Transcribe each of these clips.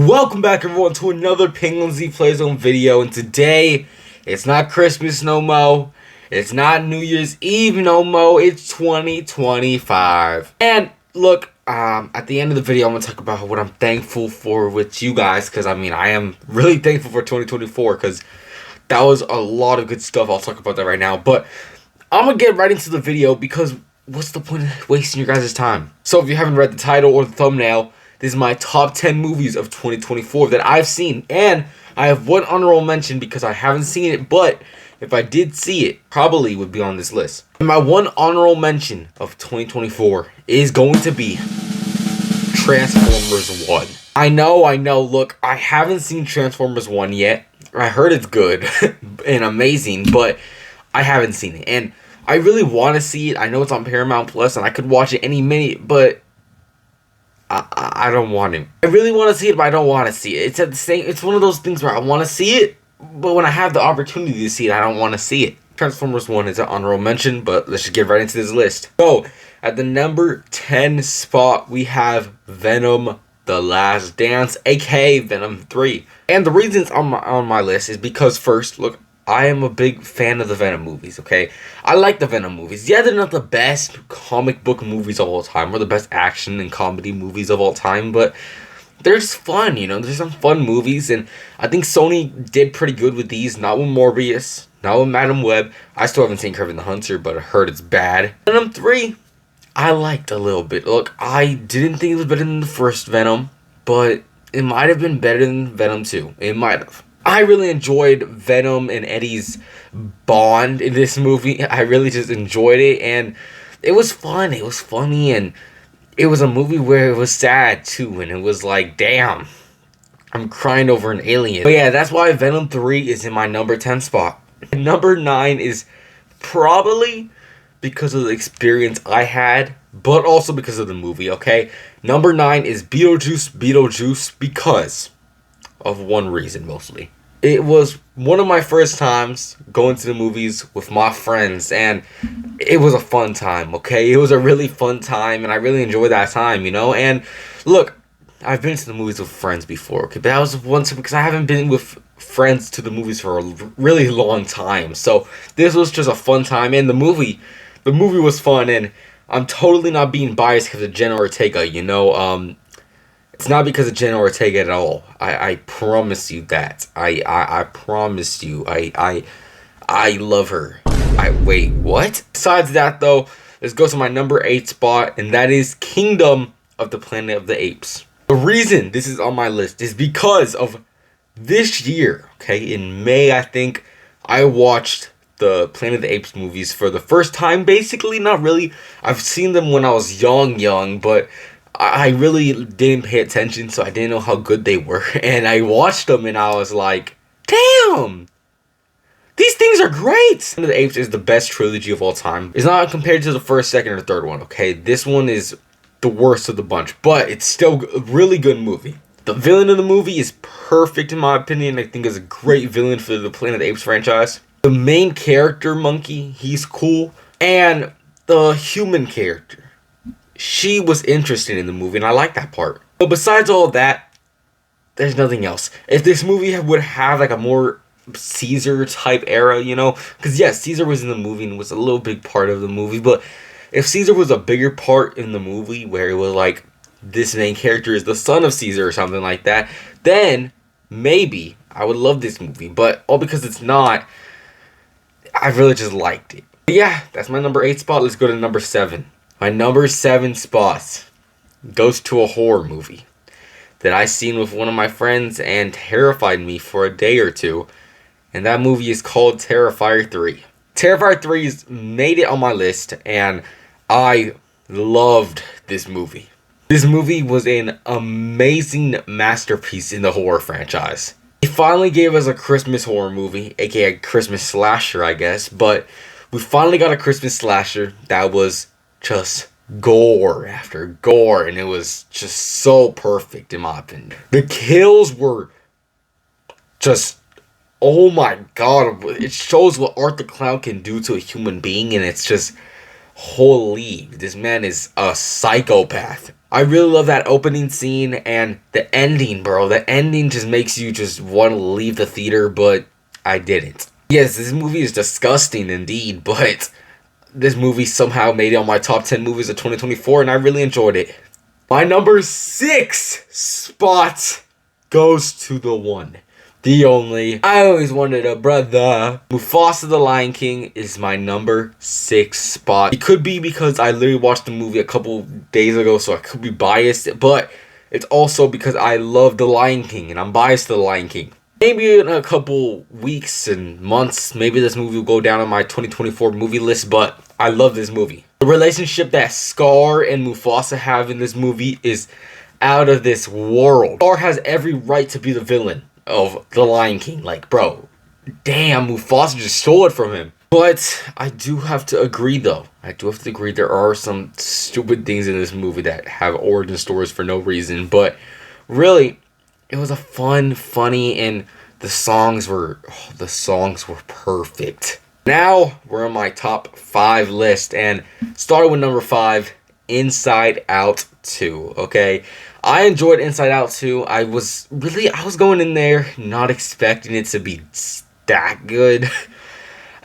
Welcome back everyone to another Penguin Z Playzone video, and today it's not Christmas no mo, it's not New Year's Eve no mo, it's 2025. And look, at the end of the video I'm going to talk about what I'm thankful for with you guys, because I am really thankful for 2024, because that was a lot of good stuff. I'll talk about that right now, but I'm going to get right into the video, because what's the point of wasting your guys' time? So if you haven't read the title or the thumbnail, this is my top 10 movies of 2024 that I've seen. And I have one honorable mention because I haven't seen it, but if I did see it, probably would be on this list. And my one honorable mention of 2024 is going to be Transformers 1. I know, look, I haven't seen Transformers 1 yet. I heard it's good and amazing, but I haven't seen it. And I really want to see it. I know it's on Paramount Plus and I could watch it any minute, but I don't want to. I really want to see it, but I don't want to see it. It's one of those things where I want to see it, but when I have the opportunity to see it, I don't want to see it. Transformers 1 is an honorable mention, but let's just get right into this list. So, at the number 10 spot, we have Venom: The Last Dance, aka Venom 3. And the reasons on my list is because, first, look, I am a big fan of the Venom movies, okay? I like the Venom movies. Yeah, they're not the best comic book movies of all time or the best action and comedy movies of all time, but they're just fun, you know? There's some fun movies, and I think Sony did pretty good with these. Not with Morbius, not with Madam Web. I still haven't seen Kraven the Hunter, but I heard it's bad. Venom 3, I liked a little bit. Look, I didn't think it was better than the first Venom, but it might have been better than Venom 2. It might have. I really enjoyed Venom and Eddie's bond in this movie. I really just enjoyed it, and it was fun. It was funny, and it was a movie where it was sad, too, and it was like, damn, I'm crying over an alien. But yeah, that's why Venom 3 is in my number 10 spot. And number 9 is probably because of the experience I had, but also because of the movie, okay? Number 9 is Beetle Juice, because of one reason mostly. It was one of my first times going to the movies with my friends, and it was a fun time, okay? It was a really fun time, and I really enjoyed that time, you know? And look, I've been to the movies with friends before, okay? But that was one time because I haven't been with friends to the movies for a really long time. So this was just a fun time, and the movie was fun, and I'm totally not being biased because of Jenna Ortega, you know? It's not because of Jenna Ortega at all. I promise you that. I promise you. I love her. Wait, what? Besides that, though, let's go to my number 8 spot, and that is Kingdom of the Planet of the Apes. The reason this is on my list is because of this year, okay? In May, I think, I watched the Planet of the Apes movies for the first time, basically. Not really. I've seen them when I was young, but I really didn't pay attention, so I didn't know how good they were. And I watched them, and I was like, damn! These things are great! Planet of the Apes is the best trilogy of all time. It's not compared to the first, second, or third one, okay? This one is the worst of the bunch, but it's still a really good movie. The villain of the movie is perfect, in my opinion. I think it's a great villain for the Planet of the Apes franchise. The main character, Monkey, he's cool. And the human character, she was interested in the movie, and I like that part. But besides all of that, there's nothing else. If this movie would have like a more Caesar type era, you know, because yes, Caesar was in the movie and was a little big part of the movie, but if Caesar was a bigger part in the movie where it was like this main character is the son of Caesar or something like that, then maybe I would love this movie. But all because it's not, I really just liked it. But yeah, that's my number 8 spot. Let's go to number 7. My number 7 spot goes to a horror movie that I seen with one of my friends and terrified me for a day or two. And that movie is called Terrifier 3. Terrifier 3's made it on my list, and I loved this movie. This movie was an amazing masterpiece in the horror franchise. They finally gave us a Christmas horror movie, aka Christmas slasher, I guess. But we finally got a Christmas slasher that was just gore after gore, and it was just so perfect in my opinion. The kills were just, oh my god, it shows what Art the Clown can do to a human being, and it's just, holy, this man is a psychopath. I really love that opening scene and the ending, bro. The ending just makes you just want to leave the theater, but I didn't. Yes, this movie is disgusting indeed, but this movie somehow made it on my top 10 movies of 2024, and I really enjoyed it. My number 6 spot goes to the one, the only. I always wanted a brother. Mufasa the Lion King is my number 6 spot. It could be because I literally watched the movie a couple days ago, so I could be biased, but it's also because I love the Lion King, and I'm biased to the Lion King. Maybe in a couple weeks and months, maybe this movie will go down on my 2024 movie list, but I love this movie. The relationship that Scar and Mufasa have in this movie is out of this world. Scar has every right to be the villain of The Lion King. Like, bro, damn, Mufasa just stole it from him. But I do have to agree, though. I do have to agree there are some stupid things in this movie that have origin stories for no reason. But really, it was a funny, and the songs were perfect. Now we're on my top 5 list, and starting with number 5, Inside Out 2. Okay, I enjoyed Inside Out 2. I was going in there not expecting it to be that good.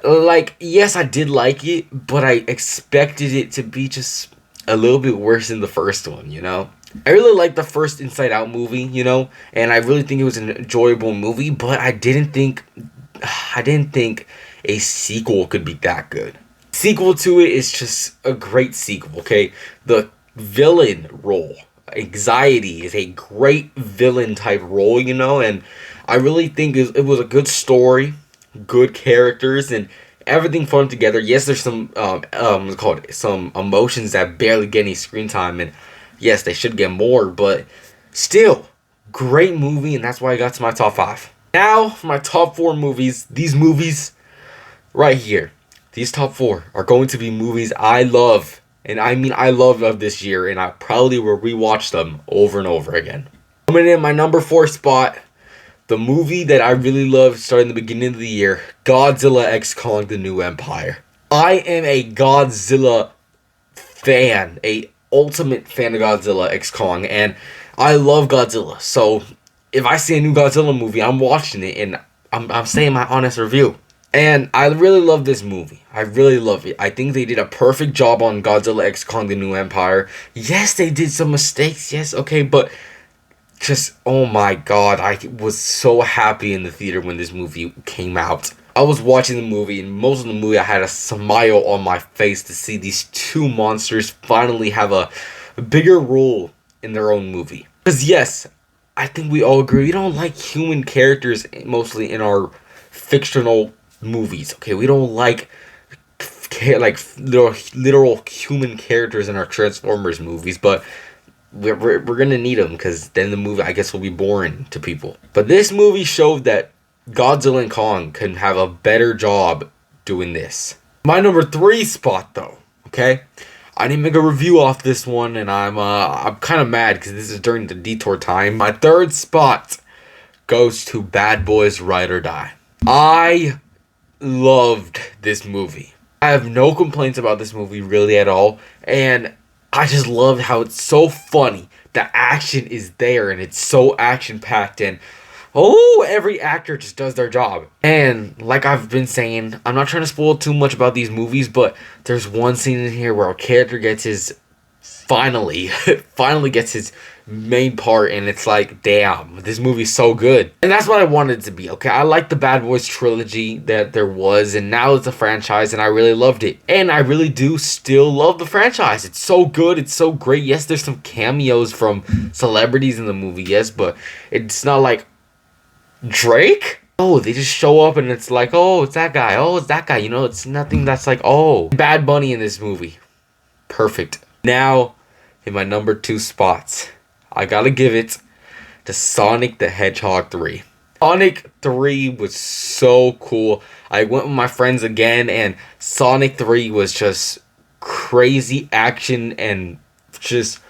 Like, yes, I did like it, but I expected it to be just a little bit worse than the first one, you know? I really liked the first Inside Out movie, you know, and I really think it was an enjoyable movie, but I didn't think a sequel could be that good. Sequel to it is just a great sequel, okay? The villain role, Anxiety, is a great villain type role, you know, and I really think it was a good story, good characters, and everything fun together. Yes, there's some some emotions that barely get any screen time, and yes, they should get more, but still, great movie, and that's why I got to my top 5. Now, for my top 4 movies, these movies right here, these top 4 are going to be movies I love, and I mean I love of this year, and I probably will rewatch them over and over again. Coming in my number 4 spot, the movie that I really loved starting the beginning of the year, Godzilla x Kong: The New Empire. I am a Godzilla fan, a ultimate fan of Godzilla x Kong, and I love Godzilla. So if I see a new Godzilla movie, I'm watching it, and I'm saying my honest review. And I really love this movie. I really love it. I think they did a perfect job on Godzilla x Kong: The New Empire. Yes, they did some mistakes. Yes, okay, but just, oh my god, I was so happy in the theater when this movie came out. I was watching the movie, and most of the movie I had a smile on my face to see these two monsters finally have a bigger role in their own movie. Because yes, I think we all agree we don't like human characters mostly in our fictional movies. Okay, we don't like literal human characters in our Transformers movies, but we're gonna need them, because then the movie, I guess, will be boring to people. But this movie showed that Godzilla and Kong can have a better job doing this. My number 3 spot, though, okay? I didn't make a review off this one, and I'm kind of mad because this is during the detour time. My 3rd spot goes to Bad Boys Ride or Die. I loved this movie. I have no complaints about this movie really at all, and I just love how it's so funny. The action is there, and it's so action-packed, and every actor just does their job. And like I've been saying, I'm not trying to spoil too much about these movies, but there's one scene in here where a character gets his finally gets his main part, and it's like, damn, this movie's so good. And that's what I wanted it to be, okay? I like the Bad Boys trilogy that there was, and now it's a franchise, and I really loved it. And I really do still love the franchise. It's so good, it's so great. Yes, there's some cameos from celebrities in the movie, yes, but it's not like Drake? Oh, they just show up and it's like, oh, it's that guy. Oh, it's that guy. You know, it's nothing that's like, oh. Bad Bunny in this movie. Perfect. Now, in my number 2 spots, I gotta give it to Sonic the Hedgehog 3. Sonic 3 was so cool. I went with my friends again, and Sonic 3 was just crazy action and just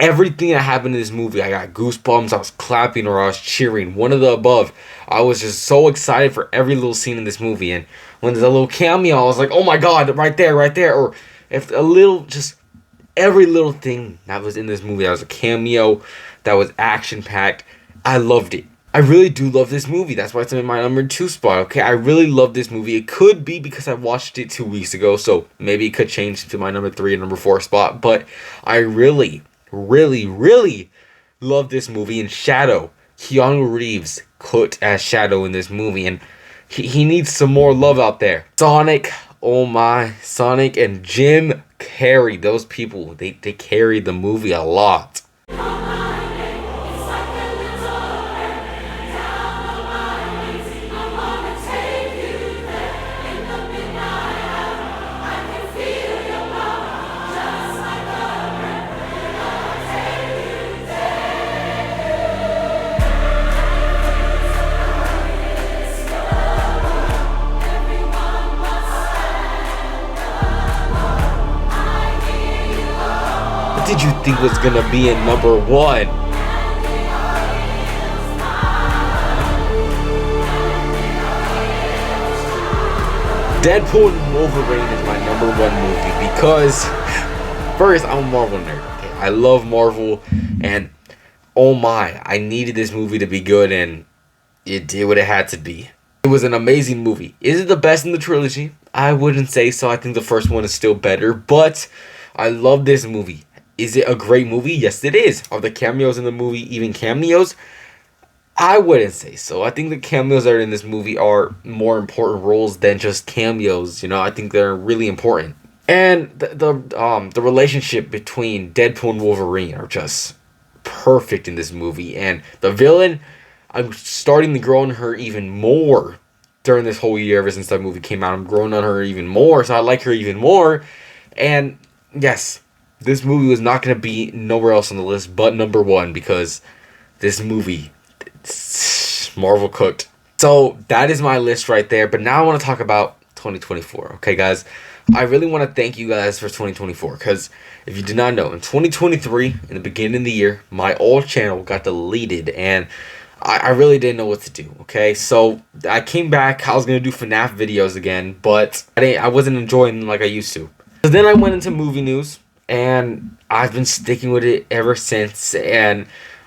everything that happened in this movie. I got goosebumps. I was clapping or I was cheering. One of the above. I was just so excited for every little scene in this movie. And when there's a little cameo, I was like, oh my god, right there. Or if a little, just every little thing that was in this movie. That was a cameo, that was action packed. I loved it. I really do love this movie. That's why it's in my number 2 spot. Okay, I really love this movie. It could be because I watched it 2 weeks ago, so maybe it could change to my number 3 and number 4 spot. But I really, really, really love this movie. And Shadow, Keanu Reeves cooked as Shadow in this movie, and he needs some more love out there. Sonic, oh my, Sonic and Jim Carrey, those people, they carried the movie a lot. What did you think was gonna be in number 1? Deadpool and Wolverine is my number 1 movie because, first, I'm a Marvel nerd. Okay, I love Marvel, and oh my, I needed this movie to be good, and it did what it had to be. It was an amazing movie. Is it the best in the trilogy? I wouldn't say so. I think the first one is still better, but I love this movie. Is it a great movie? Yes, it is. Are the cameos in the movie even cameos? I wouldn't say so. I think the cameos that are in this movie are more important roles than just cameos. You know, I think they're really important. And the relationship between Deadpool and Wolverine are just perfect in this movie. And the villain, I'm starting to grow on her even more during this whole year ever since that movie came out. I'm growing on her even more, so I like her even more. And yes, this movie was not going to be nowhere else on the list but number 1 because this movie, Marvel cooked. So that is my list right there. But now I want to talk about 2024. Okay, guys? I really want to thank you guys for 2024 because if you did not know, in 2023, in the beginning of the year, my old channel got deleted and I really didn't know what to do, okay? So I came back. I was going to do FNAF videos again, but I wasn't enjoying them like I used to. So then I went into movie news, and I've been sticking with it ever since. And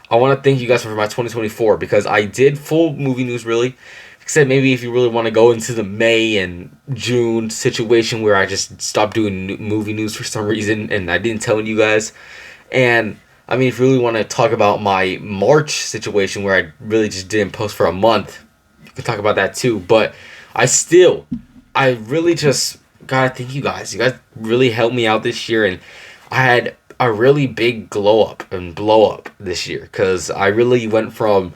I want to thank you guys for my 2024 because I did full movie news, really. Except maybe if you really want to go into the May and June situation where I just stopped doing movie news for some reason and I didn't tell you guys. And I mean, if you really want to talk about my March situation where I really just didn't post for a month, you can talk about that too. But I really just gotta thank you guys. You guys really helped me out this year, and I had a really big glow up and blow up this year because I really went from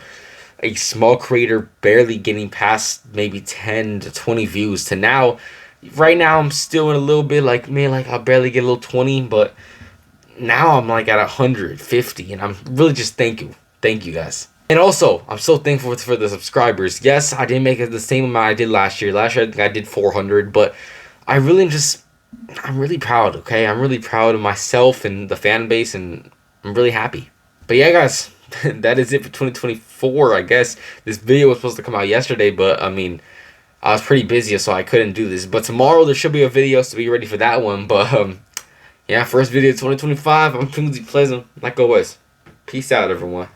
a small creator barely getting past maybe 10 to 20 views to now. Right now I'm still in a little bit like, man, like I'll barely get a little 20, but now I'm like at 150, and I'm really just thank you guys. And also, I'm so thankful for the subscribers. Yes, I didn't make it the same amount I did last year. Last year I think I did 400, but I'm really proud, okay? I'm really proud of myself and the fan base, and I'm really happy. But yeah, guys, that is it for 2024, I guess. This video was supposed to come out yesterday, but, I mean, I was pretty busy, so I couldn't do this. But tomorrow there should be a video, so be ready for that one. But, yeah, first video of 2025. I'm Kingsley Pleasant, like always. Peace out, everyone.